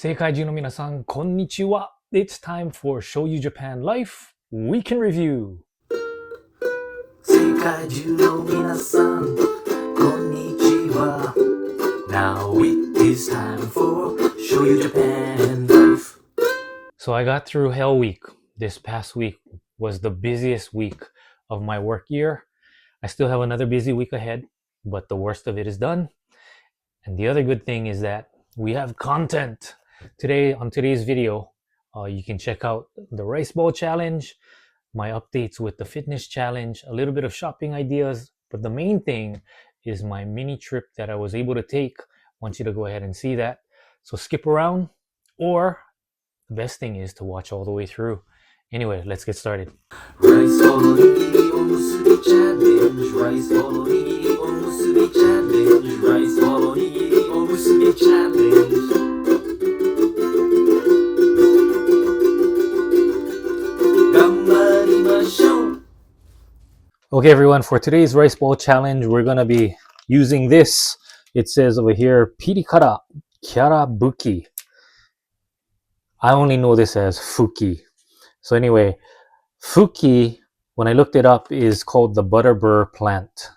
世界中の皆さん、こんにちは。It's time for Shoyu Japan Life Week in Review. 世界中の皆さん、こんにちは。Now it is time for Shoyu Japan Life. So I got through Hell Week. This past week was the busiest week of my work year. I still have another busy week ahead, but the worst of it is done. And the other good thing is that we have content. Today, on today's video, you can check out the rice bowl challenge, my updates with the fitness challenge, a little bit of shopping ideas, but the main thing is my mini trip that I was able to take. I want you to go ahead and see that. So skip around, or the best thing is to watch all the way through. Anyway, let's get started. Rice bowl onigiri omusubi challenge. Rice bowl onigiri omusubi challenge. Rice bowl onigiri omusubi challenge. Okay, everyone, for today's rice bowl challenge, we're going to be using this. It says over here, Pirikara Kyarabuki. I only know this as Fuki. So anyway, Fuki, when I looked it up, is called the Butterbur plant.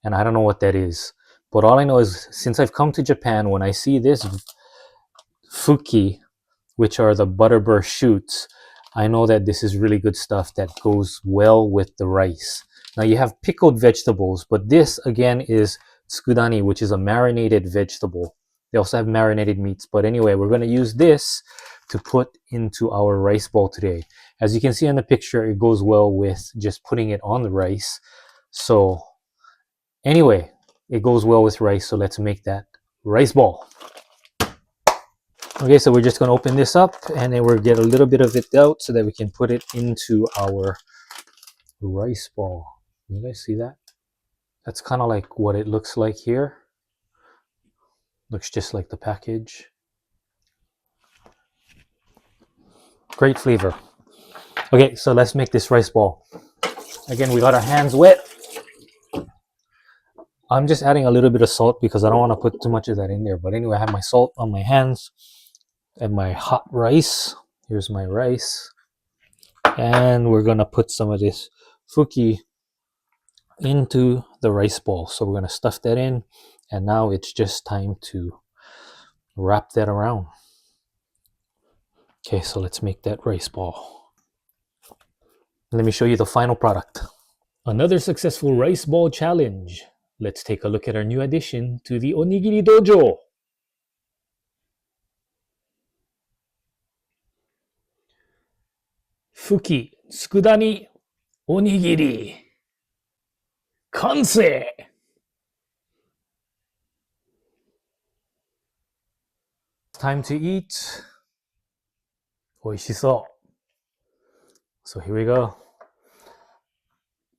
And I don't know what that is. But all I know is, since I've come to Japan, when I see this Fuki, which are the Butterbur shoots, I know that this is really good stuff that goes well with the rice. Now you have pickled vegetables, but this again is Tsukudani, which is a marinated vegetable. They also have marinated meats. But anyway, we're going to use this to put into our rice bowl today. As you can see in the picture, it goes well with just putting it on the rice. So anyway, it goes well with rice. So let's make that rice bowl. Okay, so we're just going to open this up and then we'll get a little bit of it out so that we can put it into our rice ball. Can you guys see that? That's kind of like what it looks like here. Looks just like the package. Great flavor. Okay, so let's make this rice ball. Again, we got our hands wet. I'm just adding a little bit of salt because I don't want to put too much of that in there. But anyway, I have my salt on my hands and my hot rice. Here's my rice. And we're going to put some of this Fuki into the rice ball. So we're going to stuff that in, and now it's just time to wrap that around. Okay, so let's make that rice ball. Let me show you the final product. Another successful rice ball challenge. Let's take a look at our new addition to the Onigiri Dojo. Fuki Tsukudani Onigiri. Kansei! Time to eat. Oishisou. So here we go.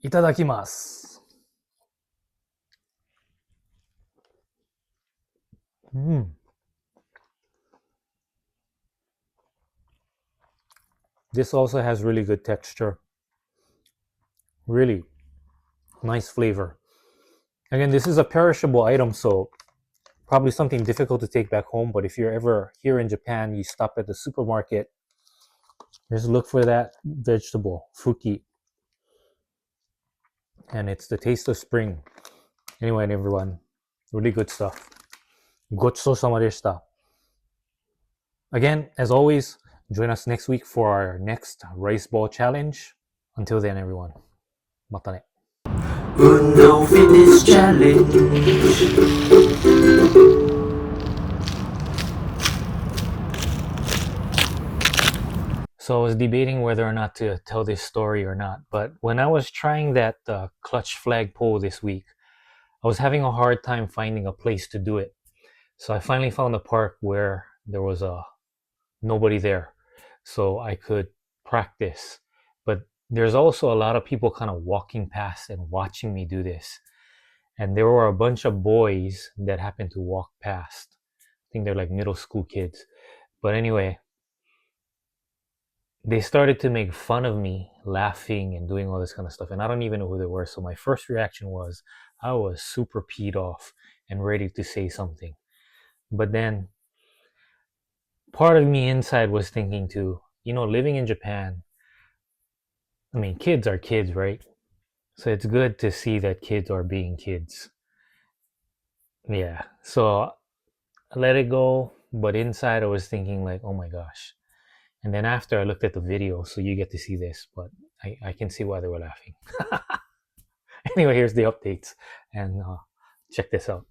Itadakimasu. This also has really good texture. Really nice flavor. Again, this is a perishable item, so probably something difficult to take back home. But if you're ever here in Japan, you stop at the supermarket, just look for that vegetable, Fuki. And it's the taste of spring. Anyway, everyone, really good stuff. Gochusou deshita. Again, as always, join us next week for our next rice ball challenge. Until then, everyone, mata ne. Uno fitness challenge. So I was debating whether or not to tell this story or not, but when I was trying that clutch flag pole this week, I was having a hard time finding a place to do it. So I finally found a park where there was nobody there, so I could practice. But there's also a lot of people kind of walking past and watching me do this. And there were a bunch of boys that happened to walk past. I think they're like middle school kids. But anyway, they started to make fun of me, laughing and doing all this kind of stuff. And I don't even know who they were. So my first reaction was, I was super peed off and ready to say something. But then part of me inside was thinking too, living in Japan, I mean, kids are kids, right? So it's good to see that kids are being kids. Yeah. So I let it go, but inside I was thinking like, oh my gosh. And then after I looked at the video, so you get to see this, but I can see why they were laughing. Anyway, here's the updates, and check this out.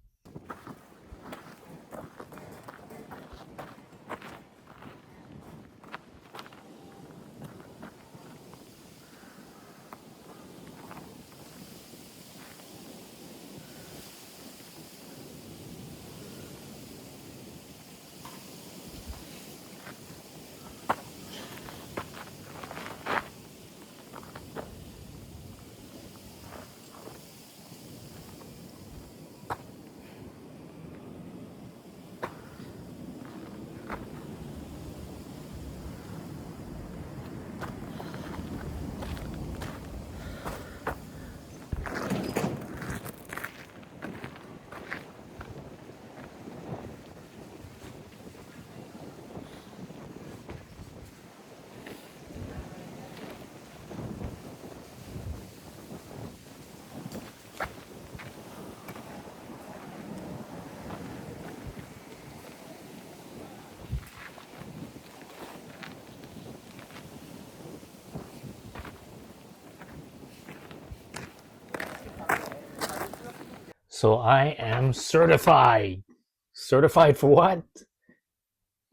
So I am certified. Certified for what?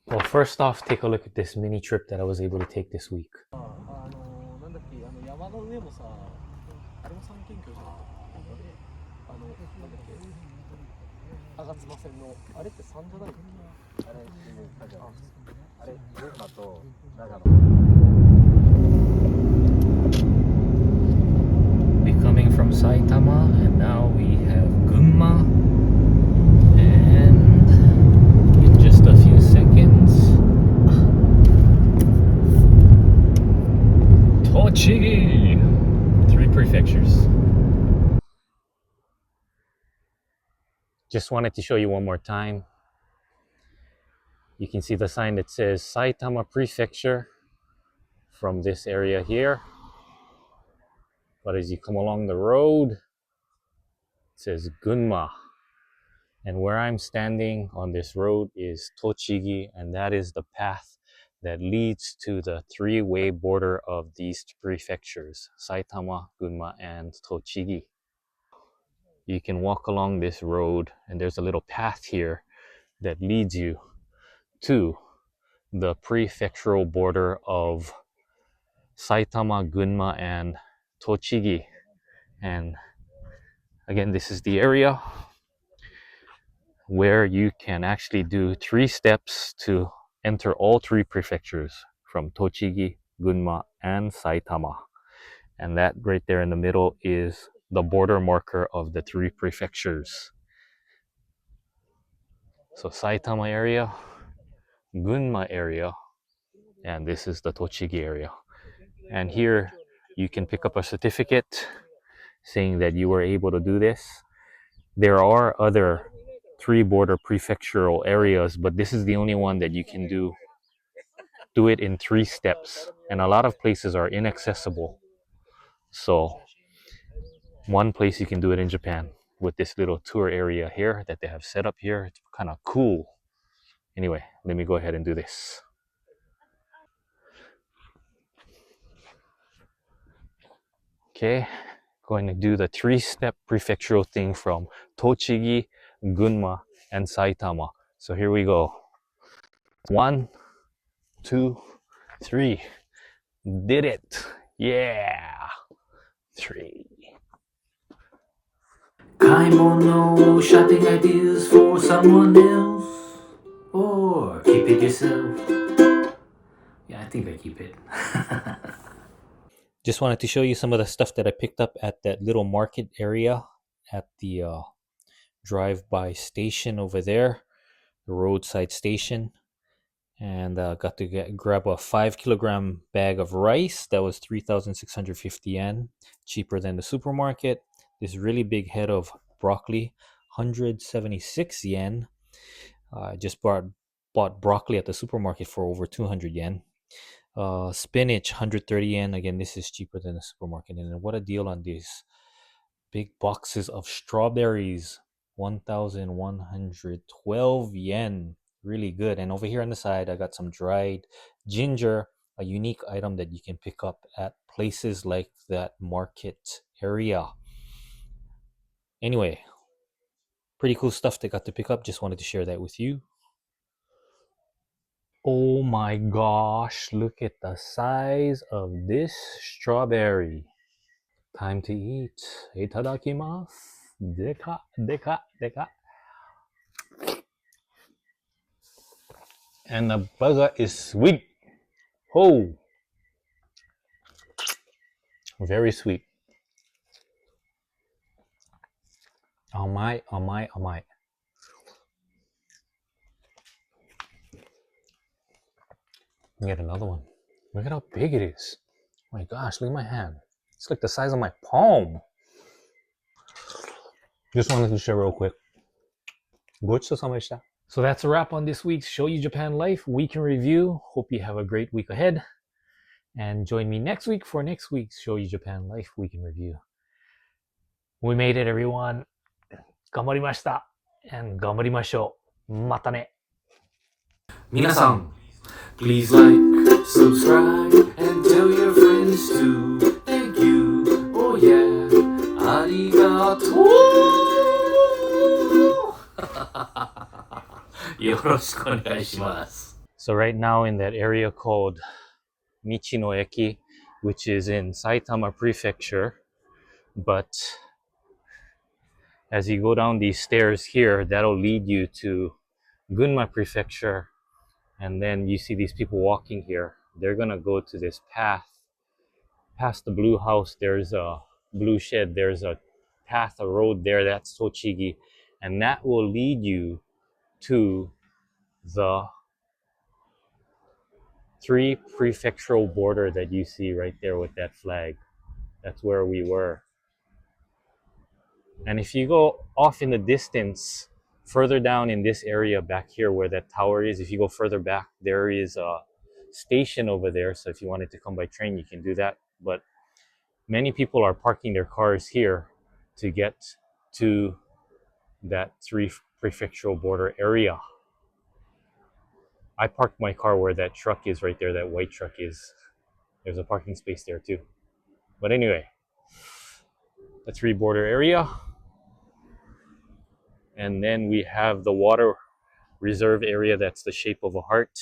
Well, first off, take a look at this mini trip that I was able to take this week. なんだっけ、山の上もさ、あれも三県境じゃなかったっけ、なんだっけ、吾妻線の、あれって三じゃないっけ、あれ、あれ、群馬と長野。We coming from Saitama, and now we have Gunma, and in just a few seconds, Tochigi! 3 prefectures. Just wanted to show you one more time. You can see the sign that says Saitama Prefecture from this area here. But as you come along the road, it says Gunma. And where I'm standing on this road is Tochigi, and that is the path that leads to the 3-way border of these prefectures, Saitama, Gunma, and Tochigi. You can walk along this road, and there's a little path here that leads you to the prefectural border of Saitama, Gunma, and Tochigi. And again, this is the area where you can actually do 3 steps to enter all 3 prefectures from Tochigi, Gunma, and Saitama. And that right there in the middle is the border marker of the 3 prefectures. So Saitama area, Gunma area, and this is the Tochigi area. And here you can pick up a certificate saying that you were able to do this. There are other 3 border prefectural areas, but this is the only one that you can do it in 3 steps. And a lot of places are inaccessible. So one place you can do it in Japan with this little tour area here that they have set up here. It's kind of cool. Anyway, let me go ahead and do this. Okay, going to do the 3-step prefectural thing from Tochigi, Gunma, and Saitama. So here we go. 1, 2, 3. Did it. Yeah. 3. 買い物 shopping ideas for someone else, or keep it yourself. Yeah, I think I keep it. Just wanted to show you some of the stuff that I picked up at that little market area at the drive-by station over there, the roadside station. And got to grab a 5-kilogram bag of rice that was 3,650 yen, cheaper than the supermarket. This really big head of broccoli, 176 yen. I just bought bought broccoli at the supermarket for over 200 yen. Spinach 130 yen. Again, this is cheaper than the supermarket. And what a deal on these big boxes of strawberries, 1,112 yen. Really good. And over here on the side, I got some dried ginger, a unique item that you can pick up at places like that market area. Anyway, pretty cool stuff they got to pick up. Just wanted to share that with you. Oh my gosh, look at the size of this strawberry. Time to eat. Itadakimasu. Deka, deka, deka. And the burger is sweet. Oh, very sweet. Oh my, oh my, oh my. Get another one. Look at how big it is. Oh my gosh, look at my hand. It's like the size of my palm. Just wanted to share real quick. Gochusou-sama-deshita. So that's a wrap on this week's Shoyu Japan Life Week in Review. Hope you have a great week ahead. And join me next week for next week's Shoyu Japan Life Week in Review. We made it, everyone. 頑張りました。And 頑張りましょう。またね。皆さん Please like, subscribe, and tell your friends too. Thank you, oh yeah, ありがとうよろしくお願いします。 So right now in that area called Michi-no-eki, which is in Saitama Prefecture, but as you go down these stairs here, that'll lead you to Gunma Prefecture. And then you see these people walking here. They're gonna go to this path. Past the blue house, there's a blue shed. There's a path, a road there. That's Tochigi. And that will lead you to the 3 prefectural border that you see right there with that flag. That's where we were. And if you go off in the distance, further down in this area back here where that tower is, if you go further back, there is a station over there. So if you wanted to come by train, you can do that. But many people are parking their cars here to get to that 3 prefectural border area. I parked my car where that truck is right there, that white truck is. There's a parking space there too. But anyway, the 3 border area. And then we have the water reserve area that's the shape of a heart.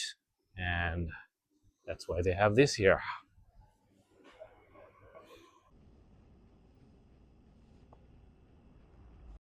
And that's why they have this here.